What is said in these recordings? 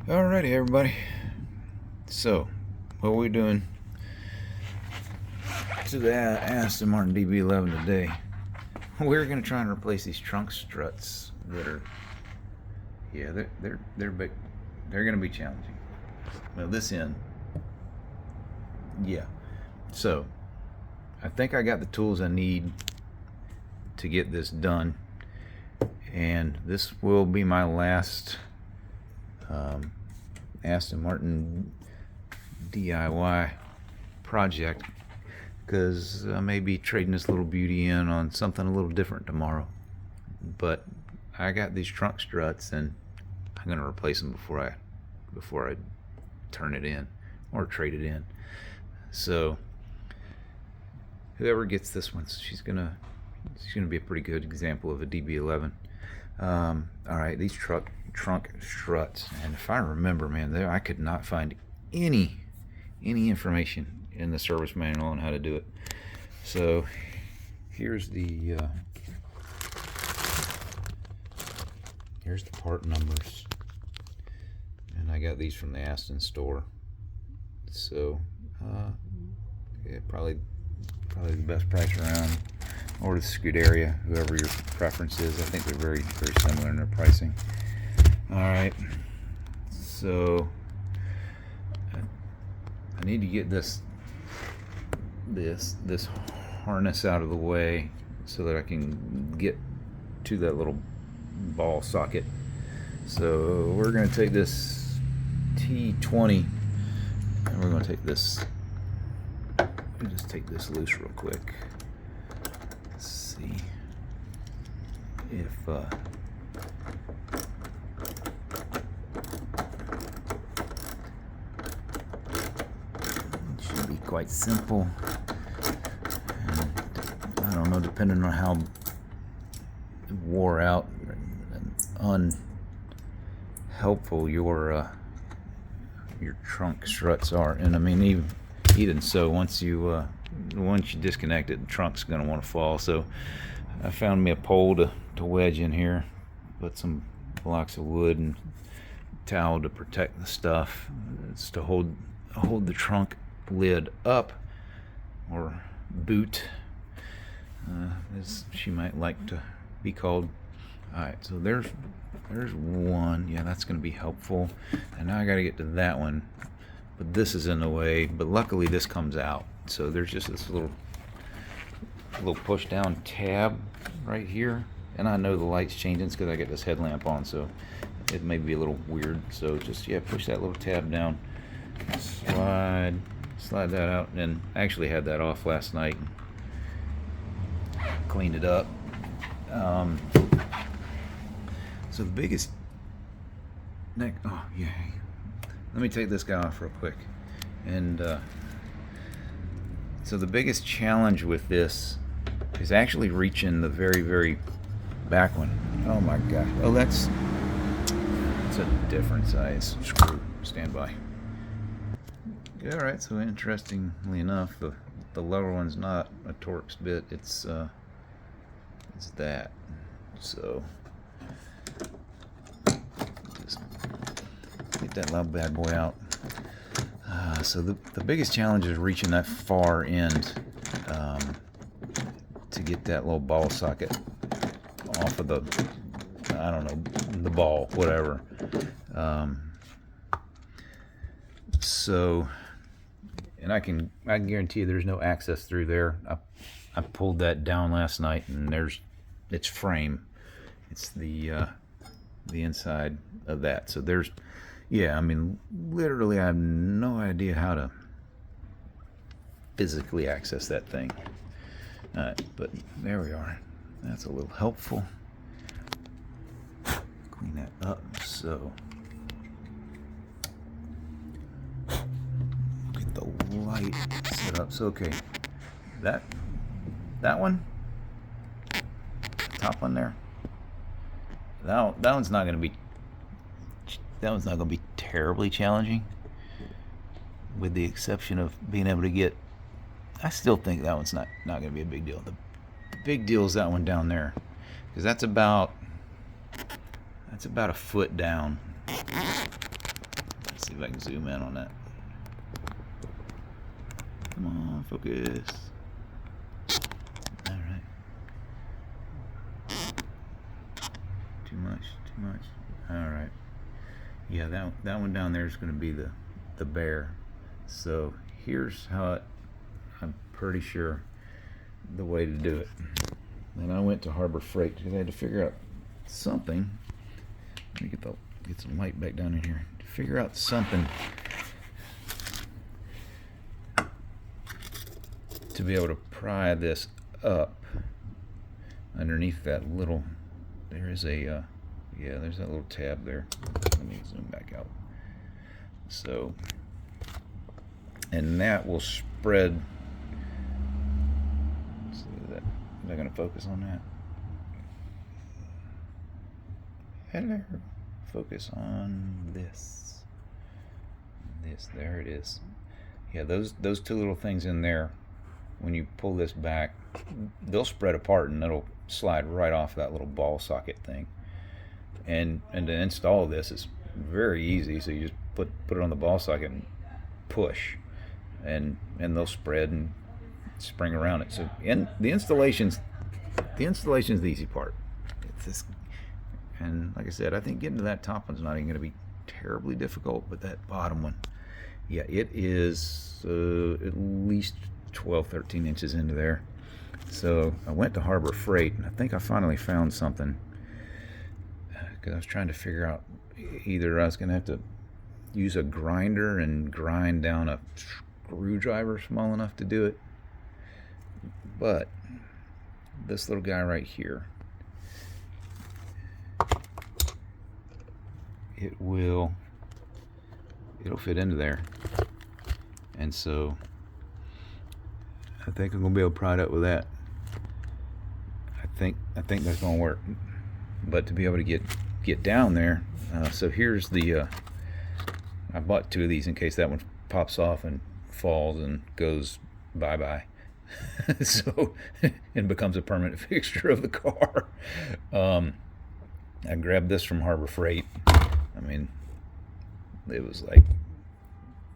Alrighty, everybody. So, what we're doing to the Aston Martin DB11 today, we're going to try and replace these trunk struts that are, yeah, they're big. They're going to be challenging. Well, this end, yeah. So, I think I got the tools I need to get this done, and this will be my last Aston Martin DIY project, because I may be trading this little beauty in on something a little different tomorrow. But I got these trunk struts, and I'm going to replace them before I turn it in or trade it in. So whoever gets this one, she's gonna be a pretty good example of a DB11. All right, these trunk struts, and if I remember, man, I could not find any information in the service manual on how to do it. So here's the part numbers, and I got these from the Aston store. So yeah, probably the best price around, or the Scuderia, whoever your preference is. I think they're very similar in their pricing. All right, so I need to get this harness out of the way so that I can get to that little ball socket. So we're going to take this T20 and we're going to take this. Let me just take this loose real quick. Let's see if it should be quite simple. And I don't know, depending on how wore out and unhelpful your trunk struts are. And I mean, even so, once you disconnect it, the trunk's going to want to fall. So I found me a pole to wedge in here, put some blocks of wood and towel to protect the stuff. It's to hold the trunk lid up, or boot, as she might like to be called. All right, so there's one. Yeah, that's going to be helpful. And now I got to get to that one, but this is in the way. But luckily this comes out, so there's just this little push down tab right here. And I know the light's changing because I got this headlamp on, so it may be a little weird. So just, yeah, push that little tab down, slide that out. And I actually had that off last night, cleaned it up. So the biggest let me take this guy off real quick. And so the biggest challenge with this is actually reaching the very back one. Oh my gosh. Oh, it's a different size screw. Stand by. All right, so interestingly enough, the lower one's not a Torx bit, it's that. So just get that little bad boy out. So the biggest challenge is reaching that far end to get that little ball socket off of the, I don't know, the ball, whatever. So, and I can guarantee you there's no access through there. I pulled that down last night, and it's frame. It's the inside of that. So there's, yeah, I mean, literally I have no idea how to physically access that thing. But there we are. That's a little helpful. Clean that up. So get the light set up. So okay, that one, top one there, that one's not going to be terribly challenging, with the exception of being able to get, I still think that one's not going to be a big deal. The big deal is that one down there, because that's about a foot down. see if I can zoom in on that. Come on, focus. All right. Too much. All right. Yeah, that one down there is going to be the bear. So here's how I'm pretty sure the way to do it. And I went to Harbor Freight because I had to figure out something. Let me get some light back down in here to figure out something to be able to pry this up underneath that little. There is a yeah, there's that little tab there. Let me zoom back out. So, and that will spread. Let's see, is that going to focus on that? Hello. Focus on this. There it is. Yeah, those two little things in there, when you pull this back, they'll spread apart and it'll slide right off that little ball socket thing. And to install this is very easy. So you just put it on the ball socket and push, and they'll spread and spring around it. So the installation's the easy part. It's this. And like I said, I think getting to that top one's not even going to be terribly difficult, but that bottom one, yeah, it is at least 12, 13 inches into there. So I went to Harbor Freight, and I think I finally found something, because I was trying to figure out either I was going to have to use a grinder and grind down a screwdriver small enough to do it, but this little guy right here, it'll fit into there, and so I think I'm gonna be able to pry it up with that. I think that's gonna work. But to be able to get down there, so here's the I bought two of these in case that one pops off and falls and goes bye-bye. So and becomes a permanent fixture of the car. I grabbed this from Harbor Freight. I mean, it was like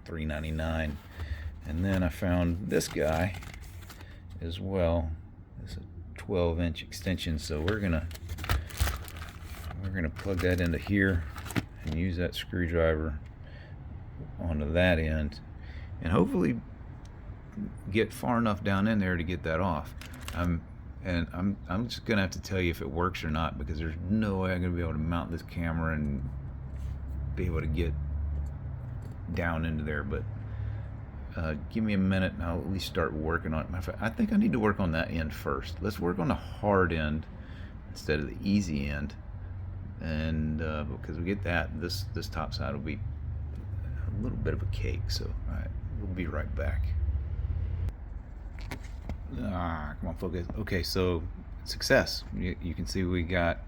$3.99, and then I found this guy as well. It's a 12-inch extension, so we're gonna plug that into here and use that screwdriver onto that end, and hopefully get far enough down in there to get that off. I'm just gonna have to tell you if it works or not, because there's no way I'm gonna be able to mount this camera and be able to get down into there. But give me a minute and I'll at least start working on it. I think I need to work on that end first. Let's work on the hard end instead of the easy end, and because we get that, this top side will be a little bit of a cake. So all right, we'll be right back. Come on, focus. Okay, so success. You can see we got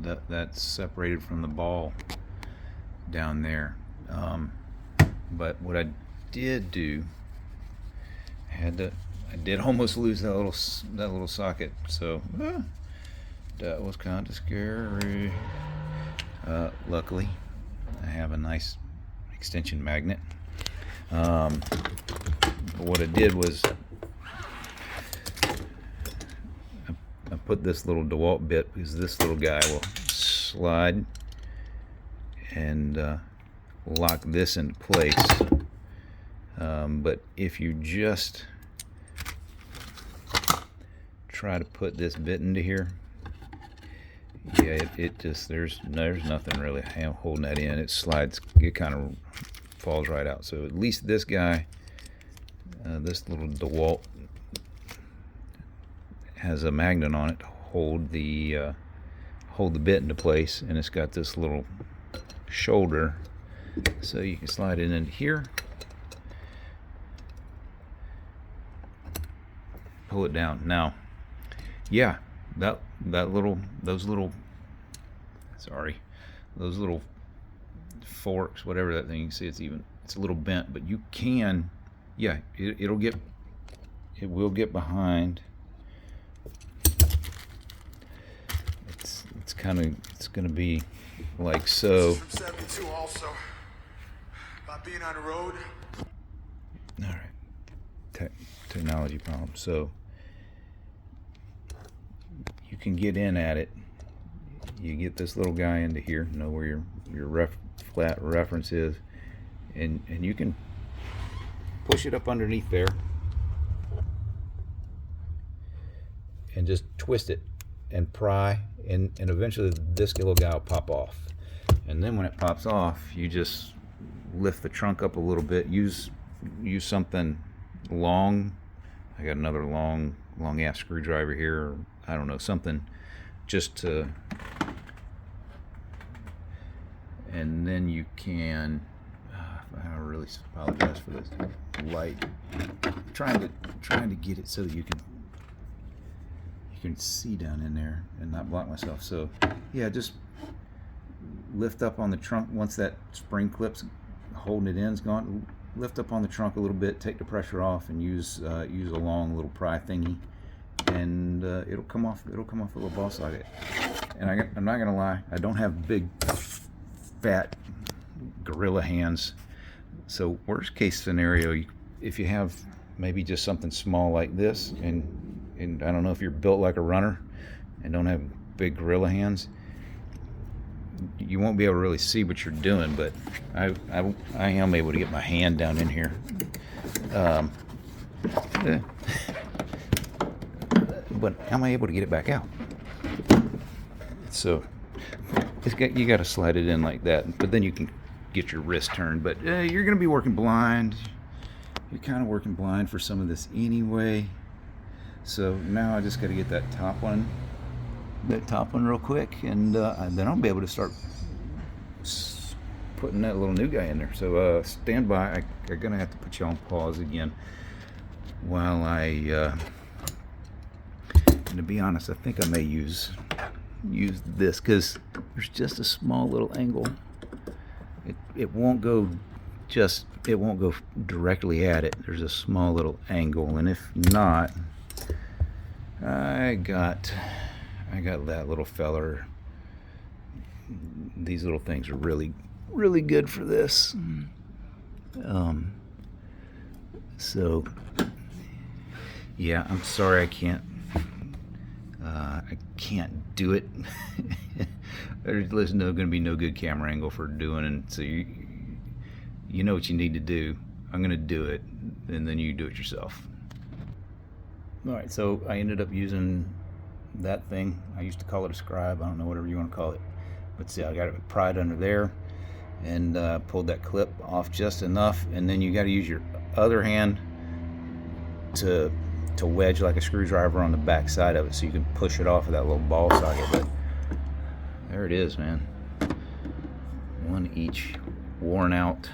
that separated from the ball down there. But what I did do, I did almost lose that little socket. So that was kind of scary. Luckily, I have a nice extension magnet. But what I did was I put this little DeWalt bit, because this little guy will slide and lock this into place. But if you just try to put this bit into here, yeah, it just there's nothing really holding that in. It slides, it kind of falls right out. So at least this guy, this little DeWalt, has a magnet on it to hold the bit into place, and it's got this little shoulder, so you can slide it into here, pull it down. Now, yeah, those little forks, whatever that thing, you can see it's a little bent, but you can, yeah, it will get behind. It's going to be like so. About being on the road. All right, technology problem. So you can get in at it. You get this little guy into here, know where your flat reference is, and you can push it up underneath there and just twist it and pry, and eventually this little guy will pop off. And then when it pops off, you just lift the trunk up a little bit. Use something long. I got another long ass screwdriver here, or I don't know, something just to, and then you can, I really apologize for this light, trying to get it so that you can see down in there and not block myself. So yeah, just lift up on the trunk. Once that spring clip's holding it in is gone, lift up on the trunk a little bit, take the pressure off, and use a long little pry thingy, and it'll come off the little ball socket. And I'm not gonna lie, I don't have big fat gorilla hands, so worst case scenario, if you have maybe just something small like this, and I don't know if you're built like a runner and don't have big gorilla hands, you won't be able to really see what you're doing, but I am able to get my hand down in here. But am I able to get it back out? So you got to slide it in like that, but then you can get your wrist turned. But you're going to be working blind. You're kind of working blind for some of this anyway. So now I just got to get that top one real quick, and then I'll be able to start putting that little new guy in there. So stand by. I'm gonna have to put you on pause again while and to be honest, I think I may use this, because there's just a small little angle. It won't go directly at it. There's a small little angle, and if not, I got that little feller. These little things are really good for this. So yeah, I'm sorry I can't do it. There's going to be no good camera angle for doing it, so you know what you need to do. I'm going to do it, and then you do it yourself. Alright, so I ended up using that thing. I used to call it a scribe. I don't know, whatever you want to call it. But see, I got it pried under there, and pulled that clip off just enough, and then you got to use your other hand to wedge like a screwdriver on the back side of it, so you can push it off of that little ball socket. But there it is, man. One each, worn out.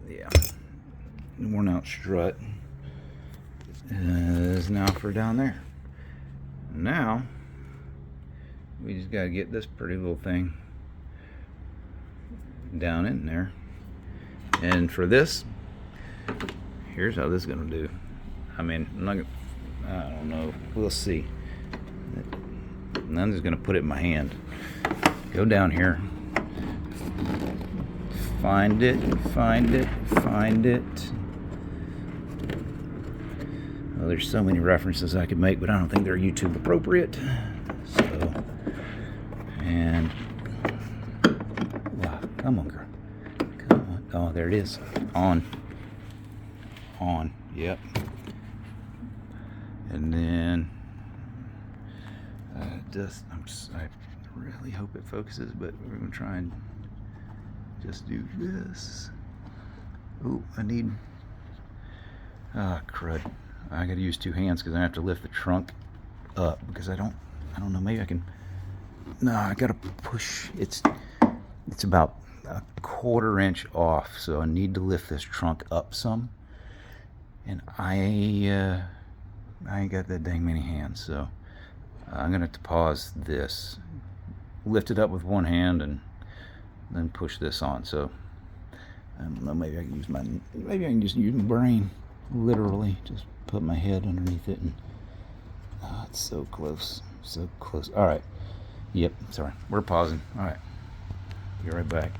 Yeah, worn out strut is now for down there. Now we just got to get this pretty little thing down in there, and for this, here's how this is gonna do. I mean, I don't know, we'll see. And I'm just gonna put it in my hand, go down here, find it. Well, there's so many references I could make, but I don't think they're YouTube appropriate. So, and wow, come on, girl, come on. Oh, there it is. On. Yep. And then I really hope it focuses, but we're gonna try and just do this. Ooh, I need crud. I gotta use two hands because I have to lift the trunk up, because I don't know, maybe I can. No, I gotta push. It's about a 1/4 inch off, so I need to lift this trunk up some, and I ain't got that dang many hands, so I'm gonna have to pause this, lift it up with one hand, and then push this on. So I don't know, maybe I can just use my brain, literally just put my head underneath it, and it's so close. All right, yep, sorry, we're pausing. All right. Be right back.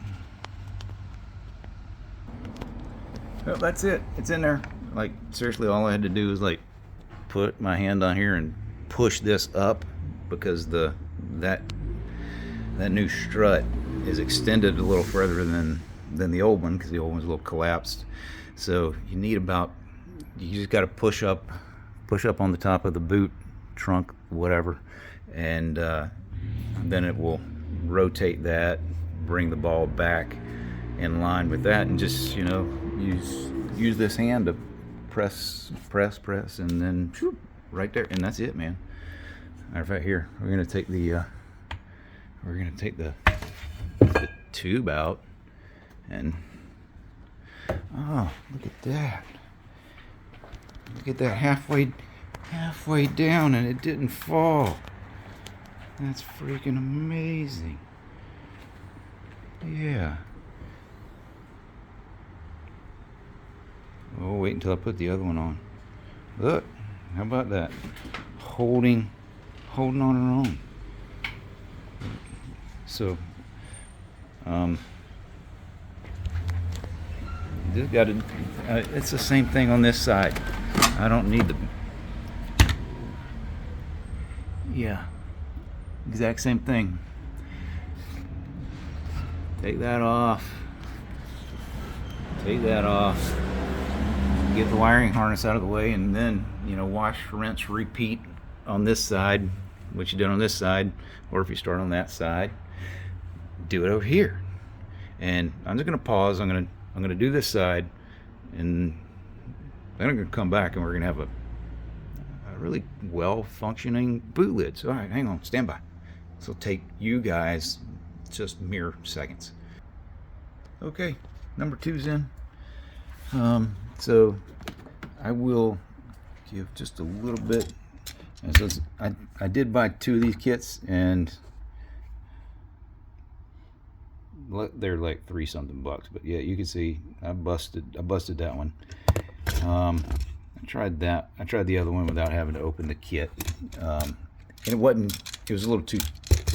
Well, that's it. It's in there. Like, seriously, all I had to do was like put my hand on here and push this up, because that new strut is extended a little further than the old one, because the old one's a little collapsed. So you need you just got to push up on the top of the boot, trunk, whatever, and then it will rotate that, bring the ball back in line with that, and just, you know, use this hand to press, and then whoop, right there, and that's it, man. Matter of fact, here we're gonna take the tube out, and oh, look at that! Look at that, halfway down, and it didn't fall. That's freaking amazing. Yeah. Oh, wait until I put the other one on. Look, how about that? Holding on her own. So, just got to. It's the same thing on this side. I don't need the. Yeah, exact same thing. Take that off. Take that off. Get the wiring harness out of the way, and then, you know, wash, rinse, repeat on this side, what you did on this side, or if you start on that side, do it over here. And I'm just gonna pause. I'm gonna do this side, and then I'm gonna come back, and we're gonna have a really well functioning boot lid. So, all right, hang on, stand by. This will take you guys just mere seconds. Okay, number 2's in. So I will give just a little bit. And so I did buy 2 of these kits, and they're like $3-something, but yeah, you can see I busted that one. I tried that. I tried the other one without having to open the kit, and it was a little too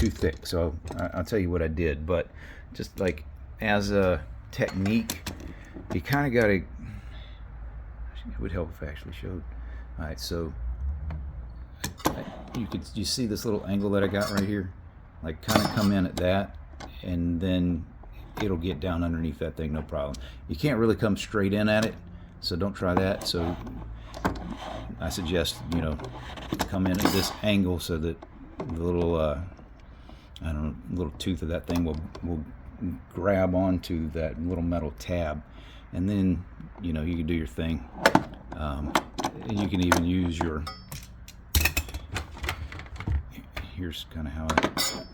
thick. So I'll tell you what I did, but just like as a technique, you kind of got to. It would help if I actually showed. All right, so you see this little angle that I got right here, like kind of come in at that, and then it'll get down underneath that thing, no problem. You can't really come straight in at it, so don't try that. So I suggest, you know, come in at this angle so that the little I don't know, little tooth of that thing will grab onto that little metal tab, and then, you know, you can do your thing. And you can even use here's kind of how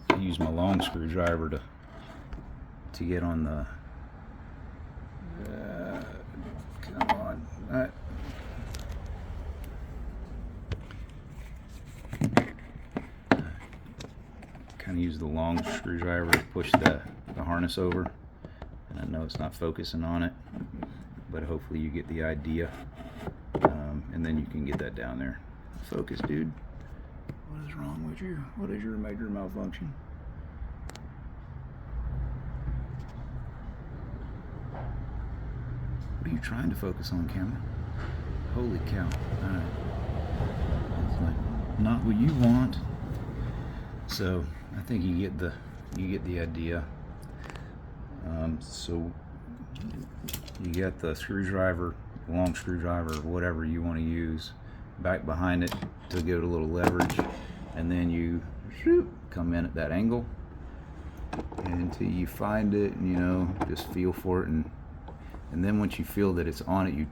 I use my long screwdriver to get on the come on. All right. Kind of use the long screwdriver to push the harness over, and I know it's not focusing on it, but hopefully you get the idea, and then you can get that down there. Focus, dude. What is wrong with you? What is your major malfunction? What are you trying to focus on, camera? Holy cow. Alright. It's like not what you want. So I think you get the idea. So you got the screwdriver, long screwdriver, whatever you want to use, back behind it to give it a little leverage, and then you come in at that angle until you find it, and, you know, just feel for it, and then once you feel that it's on it, you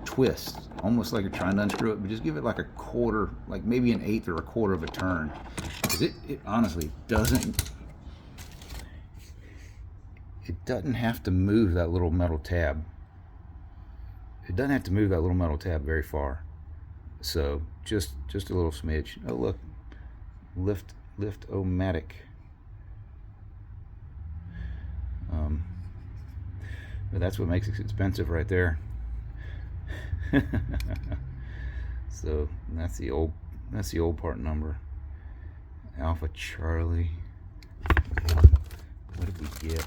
twist, almost like you're trying to unscrew it, but just give it like a quarter, like maybe an eighth or a quarter of a turn, because it honestly doesn't have to move that little metal tab. It doesn't have to move that little metal tab very far. So just a little smidge. Oh, look, lift-o-matic. But that's what makes it expensive right there. So that's the old part number. Alpha Charlie. What did we yet.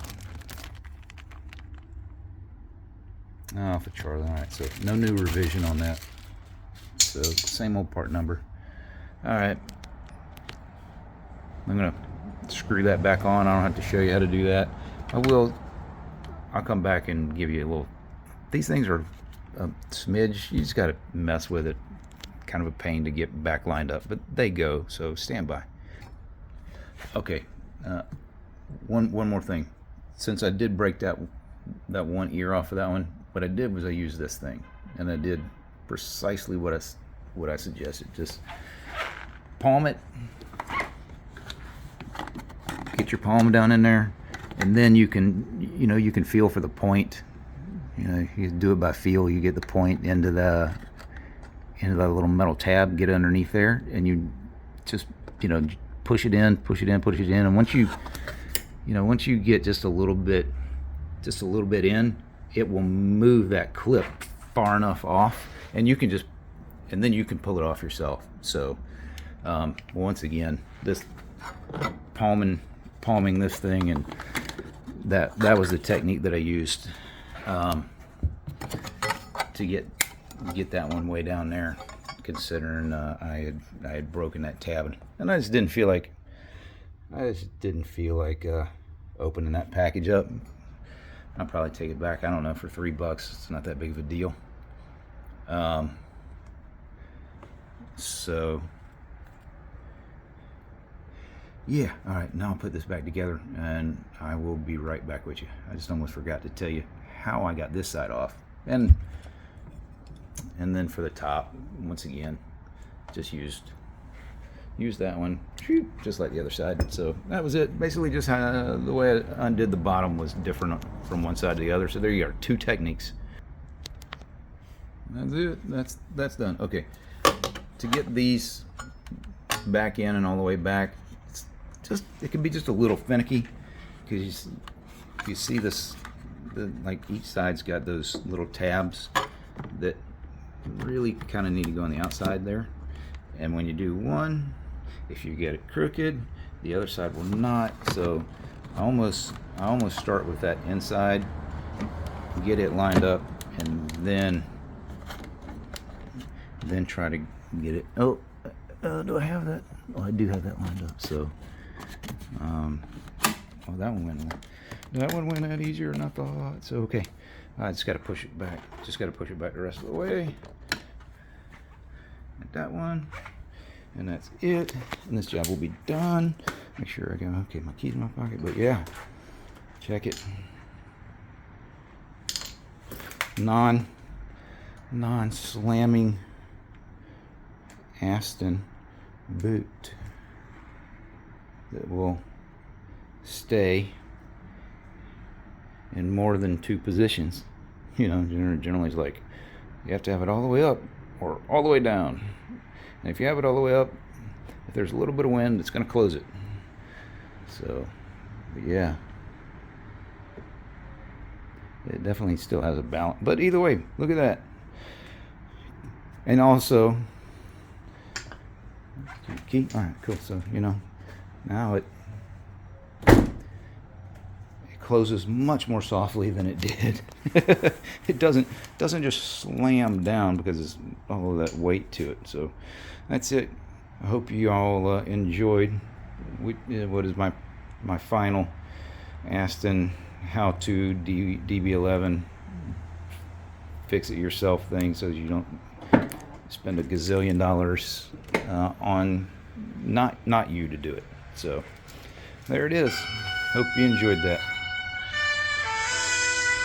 Oh, for Charlie. All right, so no new revision on that. So same old part number. All right. I'm gonna screw that back on. I don't have to show you how to do that. I'll come back and give you a little. These things are a smidge. You just got to mess with it. Kind of a pain to get back lined up, but they go. So stand by. Okay. One more thing. Since I did break that one ear off of that one, what I did was I used this thing, and I did precisely what I suggested. Just palm it. Get your palm down in there, and then you can feel for the point. You do it by feel. You get the point into the little metal tab. Get underneath there, and you just push it in, and once you get just a little bit in, it will move that clip far enough off, and then you can pull it off yourself. So once again, this palming this thing, and that was the technique that I used to get that one way down there, considering I had broken that tab, and I just didn't feel like opening that package up. I'll probably take it back, I don't know, for $3. It's not that big of a deal. So yeah, all right, now I'll put this back together, and I will be right back with you. I just almost forgot to tell you how I got this side off, and then for the top, once again, just used that one just like the other side. So that was it. Basically, just the way I undid the bottom was different from one side to the other. So there you are, 2 techniques. That's it. That's done. Okay, to get these back in and all the way back, it can be just a little finicky, because you see this, like each side's got those little tabs that really kind of need to go on the outside there, and when you do one, if you get it crooked, the other side will not. So I almost start with that inside, get it lined up, and then try to get it. Do I have that? Oh, I do have that lined up. So that one went. That one went out easier than I thought. So okay, I just got to push it back. Just got to push it back the rest of the way. Like that one, and that's it. And this job will be done. Make sure I got my keys in my pocket. But yeah, check it. Non-slamming Aston boot that will stay in more than 2 positions. Generally it's like you have to have it all the way up or all the way down. And if you have it all the way up, if there's a little bit of wind, it's going to close it. So, but yeah, it definitely still has a balance. But either way, look at that. And also, key. All right, cool. So now it closes much more softly than it did. It doesn't just slam down because it's all of that weight to it. So that's it. I hope you all enjoyed what is my final Aston how-to DB11 fix it yourself thing, so you don't spend a gazillion dollars on not you to do it. So there it is. Hope you enjoyed that.